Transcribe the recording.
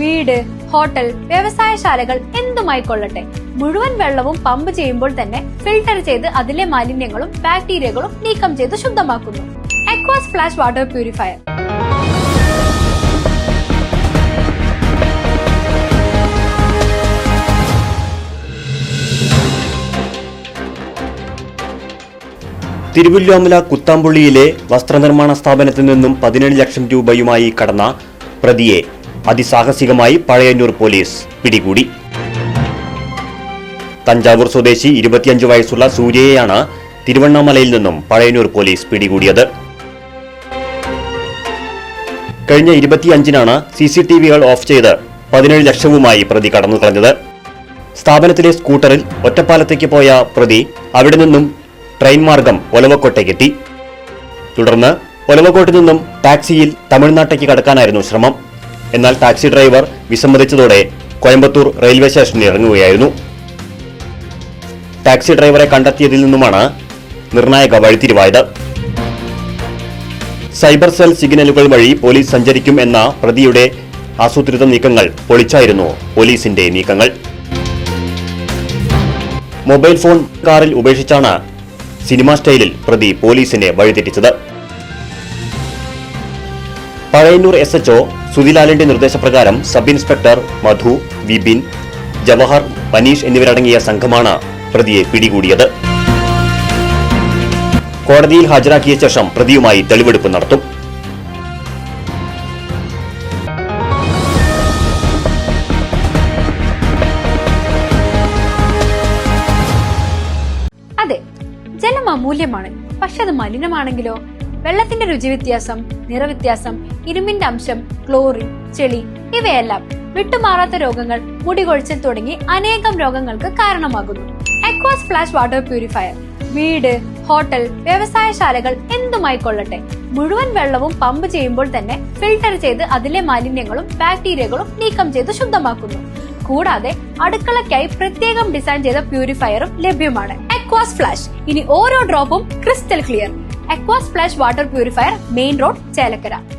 വീട്, ഹോട്ടൽ, വ്യവസായശാലകൾ എന്തുമായിക്കൊള്ളട്ടെ, മുഴുവൻ വെള്ളവും പമ്പ് ചെയ്യുമ്പോൾ തന്നെ ഫിൽട്ടർ ചെയ്ത് അതിലെ മാലിന്യങ്ങളും ബാക്ടീരിയകളും നീക്കം ചെയ്ത് ശുദ്ധമാക്കുന്നു. അക്വാസ് ഫ്ലാഷ് വാട്ടർ പ്യൂരിഫയർ. തിരുവല്ലോമല കുത്താമ്പുള്ളിയിലെ വസ്ത്രനിർമ്മാണ സ്ഥാപനത്തിൽ നിന്നും 17 ലക്ഷം രൂപയുമായി കടന്ന പ്രതിയെ അതിസാഹസികമായി പഴയന്നൂർ പോലീസ് പിടികൂടി. തഞ്ചാവൂർ സ്വദേശി 25 വയസ്സുള്ള സൂര്യയെയാണ് തിരുവണ്ണാമലയിൽ നിന്നും പഴയന്നൂർ പോലീസ് പിടികൂടിയത്. കഴിഞ്ഞ 25-നാണ് CCTVകൾ ഓഫ് ചെയ്ത് 17 ലക്ഷവുമായി പ്രതി കടന്നു കളഞ്ഞത്. സ്ഥാപനത്തിലെ സ്കൂട്ടറിൽ ഒറ്റപ്പാലത്തേക്ക് പോയ പ്രതി അവിടെ നിന്നും ട്രെയിൻ മാർഗം ഒലവക്കോട്ടേക്കെത്തി. തുടർന്ന് ഒലവക്കോട്ട് നിന്നും ടാക്സിയിൽ തമിഴ്നാട്ടേക്ക് കടക്കാനായിരുന്നു ശ്രമം. എന്നാൽ ടാക്സി ഡ്രൈവർ വിസമ്മതിച്ചതോടെ കോയമ്പത്തൂർ റെയിൽവേ സ്റ്റേഷനിൽ ഇറങ്ങുകയായിരുന്നു. ടാക്സി ഡ്രൈവറെ കണ്ടെത്തിയതിൽ നിന്നുമാണ് നിർണായക വഴിത്തിരിവായത്. സൈബർ സെൽ സിഗ്നലുകൾ വഴി പോലീസ് സഞ്ചരിക്കും എന്ന പ്രതിയുടെ ആസൂത്രിത നീക്കങ്ങൾ പൊളിച്ചായിരുന്നു പോലീസിന്റെ നീക്കങ്ങൾ. മൊബൈൽ ഫോൺ കാറിൽ ഉപേക്ഷിച്ചാണ് സിനിമാ സ്റ്റൈലിൽ പ്രതി പോലീസിനെ വഴിതെറ്റിച്ചത്. പഴയന്നൂർ SHO സുധിലാലിന്റെ നിർദ്ദേശപ്രകാരം സബ് ഇൻസ്പെക്ടർ മധു, വിപിൻ, ജവഹർ, മനീഷ് എന്നിവരടങ്ങിയ സംഘമാണ് പ്രതിയെ പിടികൂടിയത്. കോടതിയിൽ ഹാജരാക്കിയ ശേഷം പ്രതിയുമായി തെളിവെടുപ്പ് നടത്തും. അതെ, ജലം അമൂല്യമാണ്. പക്ഷെ അത് മലിനമാണെങ്കിലോ? വെള്ളത്തിന്റെ രുചി വ്യത്യാസം, നിറവ്യത്യാസം, ഇരുമ്പിന്റെ അംശം, ക്ലോറിൻ, ചെളി ഇവയെല്ലാം വിട്ടുമാറാത്ത രോഗങ്ങൾ, മുടികൊഴിച്ചിൽ തുടങ്ങി അനേകം രോഗങ്ങൾക്ക് കാരണമാകുന്നു. അക്വാസ് ഫ്ലാഷ് വാട്ടർ പ്യൂരിഫയർ. വീട്, ഹോട്ടൽ, വ്യവസായശാലകൾ എന്തുമായിക്കൊള്ളട്ടെ, മുഴുവൻ വെള്ളവും പമ്പ് ചെയ്യുമ്പോൾ തന്നെ ഫിൽട്ടർ ചെയ്ത് അതിലെ മാലിന്യങ്ങളും ബാക്ടീരിയകളും നീക്കം ചെയ്ത് ശുദ്ധമാക്കുന്നു. കൂടാതെ അടുക്കളയ്ക്കായി പ്രത്യേകം ഡിസൈൻ ചെയ്ത പ്യൂരിഫയറും ലഭ്യമാണ്. Aquas Flash. ഇനി ഓരോ ഡ്രോപ്പും crystal clear. Aquas Flash water purifier, main road, Chelakkara.